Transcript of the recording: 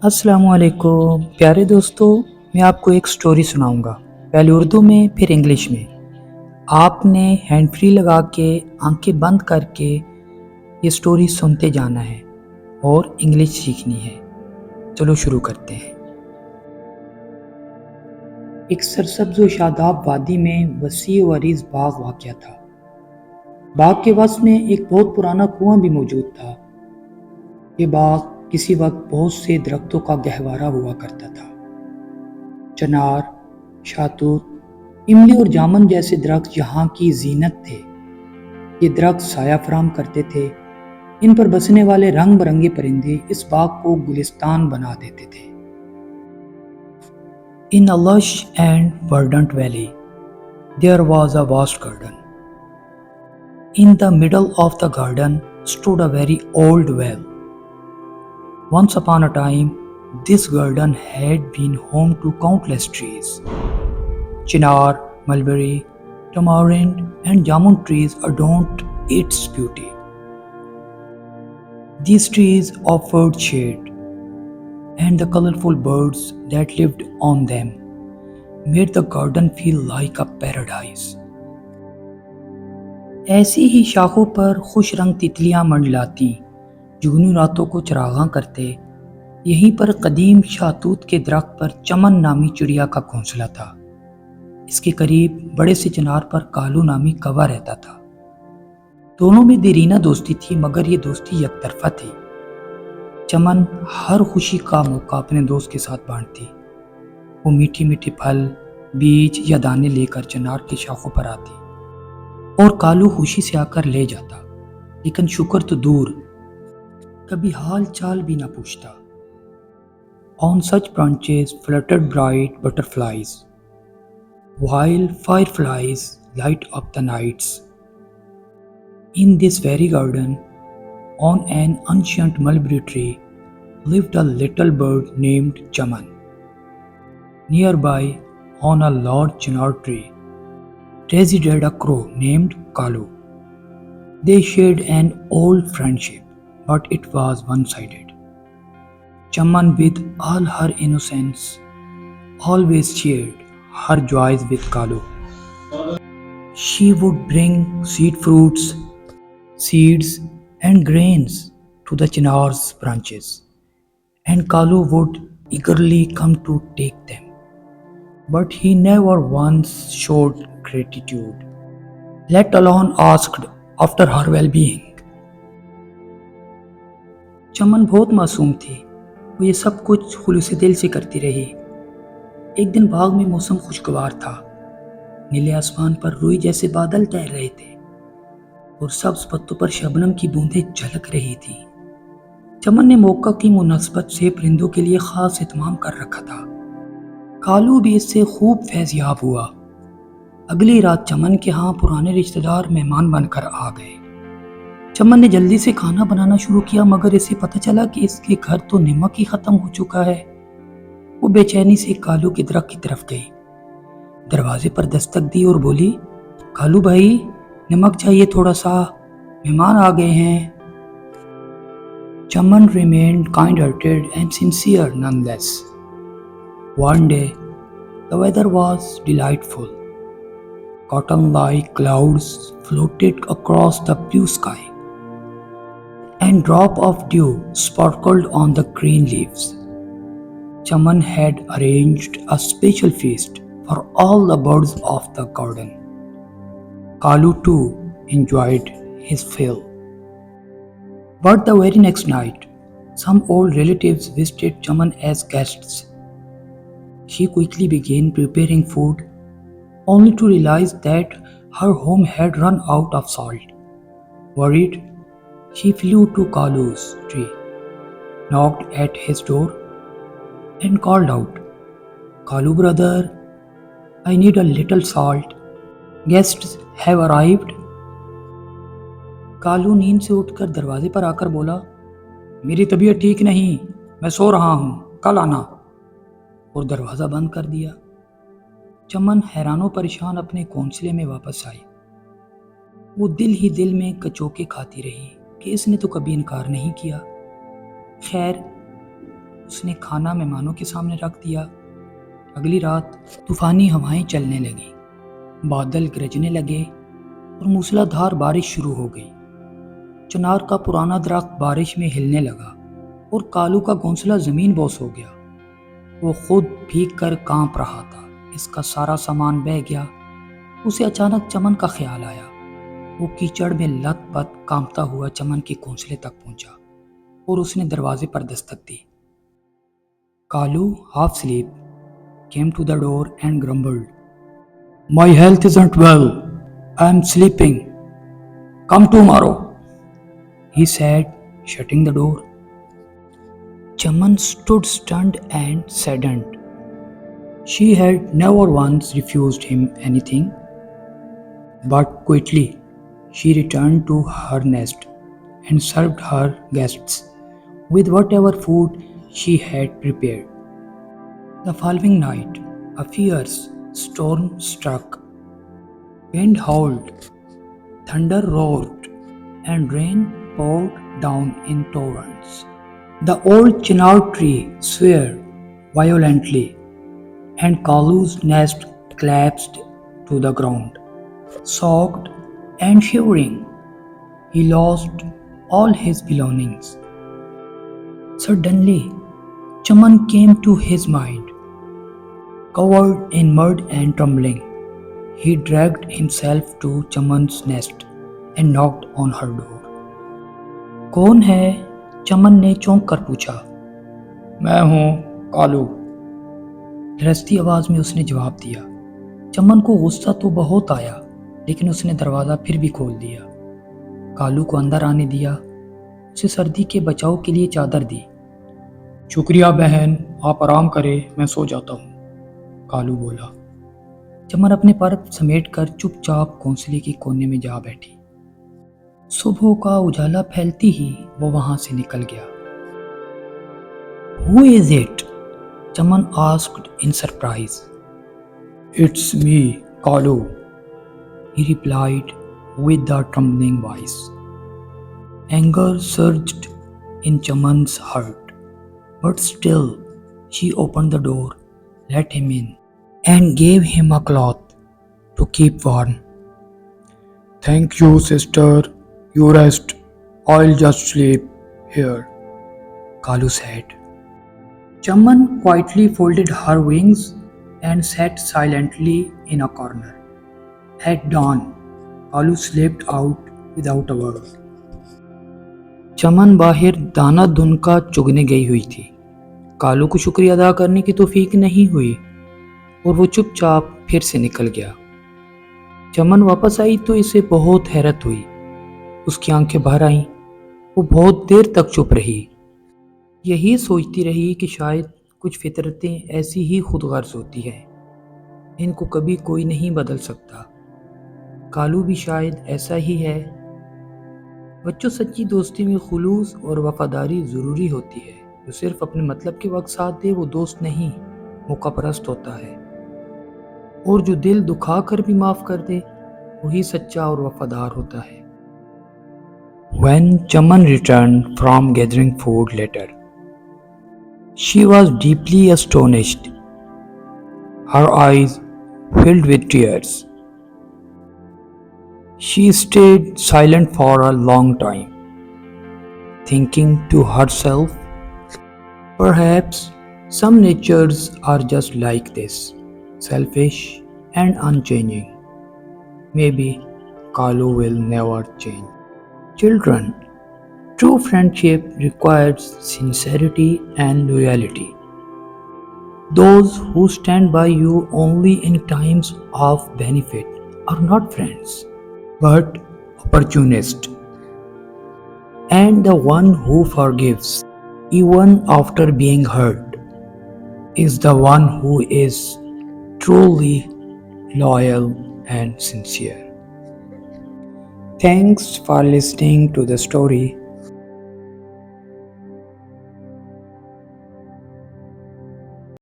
अस्सलामुअलैकुम प्यारे दोस्तों। मैं आपको एक स्टोरी सुनाऊंगा, पहले उर्दू में फिर इंग्लिश में। आपने हैंड फ्री लगा के आंखें बंद करके ये स्टोरी सुनते जाना है और इंग्लिश सीखनी है। चलो शुरू करते हैं। एक सरसब्ज व शादाब वादी में वसी व अरीज बाग वाक़या था। बाग के वस में एक बहुत पुराना कुआं भी मौजूद था। ये बाग किसी वक्त बहुत से दरख्तों का गहवारा हुआ करता था। चनार, शातूत, इमली और जामुन जैसे दरख्त यहाँ की जीनत थे। ये दरख्त साया फराम करते थे। इन पर बसने वाले रंग बिरंगे परिंदे इस बाग को गुलिस्तान बना देते थे। In a lush and verdant valley, there was a vast garden. In the middle of the garden stood a very old well. Once upon a time, this garden had been home to countless trees. Chinar, mulberry, tamarind, and jamun trees adorned its beauty. These trees offered shade, and the colorful birds that lived on them made the garden feel like a paradise. ऐसी ही शाखों पर खुश रंग तितलियां मंडलाती, जुगनू रातों को चरागां करते। यहीं पर कदीम शातूत के दरख्त पर चमन नामी चिड़िया का घोंसला था। इसके करीब बड़े से चिनार पर कालू नामी कौवा रहता था। दोनों में देरीना दोस्ती थी, मगर ये दोस्ती एकतरफा थी। चमन हर खुशी का मौका अपने दोस्त के साथ बांटती। वो मीठी मीठी फल, बीज या दाने लेकर चिनार की शाखों पर आती और कालू खुशी से आकर ले जाता, लेकिन शुक्र तो दूर, कभी हाल चाल भी ना पूछता। On such branches fluttered bright butterflies, while fireflies light up the nights. In this very garden, on an ancient mulberry tree, lived a little bird named Chaman. Nearby, on a large chinar tree, resided a crow named Kalu. They shared an old friendship, but it was one-sided. Chaman, with all her innocence, always shared her joys with Kalu. She would bring sweet fruits, seeds, and grains to the chinar's branches, and Kalu would eagerly come to take them. But he never once showed gratitude, let alone asked after her well-being. चमन बहुत मासूम थी। वो ये सब कुछ खुलूस दिल से करती रही। एक दिन बाग में मौसम खुशगवार था। नीले आसमान पर रुई जैसे बादल तैर रहे थे और सब्ज पत्तों पर शबनम की बूंदें झलक रही थी। चमन ने मौका की मुनासबत से परिंदों के लिए खास एहतमाम कर रखा था। कालू भी इससे खूब फैज़याब हुआ। अगली रात चमन के यहाँ पुराने रिश्तेदार मेहमान बनकर आ गए। चमन ने जल्दी से खाना बनाना शुरू किया, मगर इसे पता चला कि इसके घर तो नमक ही खत्म हो चुका है। वो बेचैनी से कालू के दरख्त की तरफ गई, दरवाजे पर दस्तक दी और बोली, कालू भाई, नमक चाहिए थोड़ा सा, मेहमान आ गए हैं। Chaman remained kind-hearted and sincere nonetheless. One day, the weather was delightful. Cotton-like clouds floated across the blue sky, and drops of dew sparkled on the green leaves. Chaman had arranged a special feast for all the birds of the garden. Kalu too enjoyed his fill. But the very next night, some old relatives visited Chaman as guests. She quickly began preparing food, only to realize that her home had run out of salt. Worried, she flew to Kalu's tree, knocked at his door, and called out, Kalu brother, I need a little salt. Guests have arrived. Kalu नींद से उठकर दरवाजे पर आकर बोला, मेरी तबीयत ठीक नहीं, मैं सो रहा हूँ, कल आना, और दरवाज़ा बंद कर दिया। चमन हैरानो परेशान अपने घोंसले में वापस आई। वो दिल ही दिल में कचौके खाती रही कि इसने तो कभी इनकार नहीं किया। खैर, उसने खाना मेहमानों के सामने रख दिया। अगली रात तूफानी हवाएं चलने लगी, बादल गरजने लगे और मूसलाधार बारिश शुरू हो गई। चिनार का पुराना दरख्त बारिश में हिलने लगा और कालू का घोंसला जमीन बोस हो गया। वो खुद भीग कर कांप रहा था। इसका सारा सामान बह गया। उसे अचानक चमन का ख्याल आया। वो कीचड़ में लत-पत कांपता हुआ चमन के घोंसले तक पहुंचा और उसने दरवाजे पर दस्तक दी। Kalu, half asleep, came to the door and grumbled, "My health isn't well. I am sleeping. Come tomorrow," he said, shutting the door. Chaman stood stunned and saddened. She had never once refused him anything, but quickly she returned to her nest and served her guests with whatever food she had prepared. The following night, a fierce storm struck. Wind howled, thunder roared, and rain poured down in torrents. The old chinar tree swayed violently, and Kalu's nest collapsed to the ground. Soaked and shivering, he lost all his belongings. Suddenly, Chaman came to his mind. Covered in mud and trembling, he dragged himself to Chaman's nest and knocked on her door. कौन है? चमन ने चौंक कर पूछा। मैं हूँ, कालू, लरजती आवाज में उसने जवाब दिया। चमन को गुस्सा तो बहुत आया, लेकिन उसने दरवाज़ा फिर भी खोल दिया। कालू को अंदर आने दिया। उसे सर्दी के बचाव के लिए चादर दी। शुक्रिया बहन, आप आराम करें, मैं सो जाता हूँ, कालू बोला। चमन अपने पर समेटकर चुपचाप घोंसले के कोने में जा बैठी। सुबह का उजाला फैलती ही वो वहां से निकल गया। Who is it? Chaman asked in surprise. It's me, Kalu, he replied with a trembling voice. Anger surged in Chaman's heart, but still she opened the door, let him in, and gave him a cloth to keep warm. Thank you, sister. You rest. I'll just sleep here, Kalu said. Chaman quietly folded her wings and sat silently in a corner. At dawn, Kalu slipped out without a word. चमन बाहर दाना धुन का चुगने गई हुई थी। कालू को शुक्रिया अदा करने की तौफीक नहीं हुई और वो चुपचाप फिर से निकल गया। चमन वापस आई तो इसे बहुत हैरत हुई। उसकी आंखें भर आईं। वो बहुत देर तक चुप रही, यही सोचती रही कि शायद कुछ फितरतें ऐसी ही खुदगर्ज होती हैं, इनको कभी कोई नहीं बदल सकता। कालू भी शायद ऐसा ही है। बच्चों, सच्ची दोस्ती में खुलूस और वफादारी ज़रूरी होती है। जो सिर्फ अपने मतलब के वक्त साथ दे वो दोस्त नहीं, मौकापरस्त होता है। और जो दिल दुखा कर भी माफ़ कर दे वही सच्चा और वफादार होता है। When Chaman returned from gathering food later, she was deeply astonished. Her eyes filled with tears. She stayed silent for a long time, thinking to herself, perhaps some natures are just like this, selfish and unchanging. Maybe Kalu will never change. Children, true friendship requires sincerity and loyalty. Those who stand by you only in times of benefit are not friends, but opportunists. And the one who forgives, even after being hurt, is the one who is truly loyal and sincere. Thanks for listening to the story.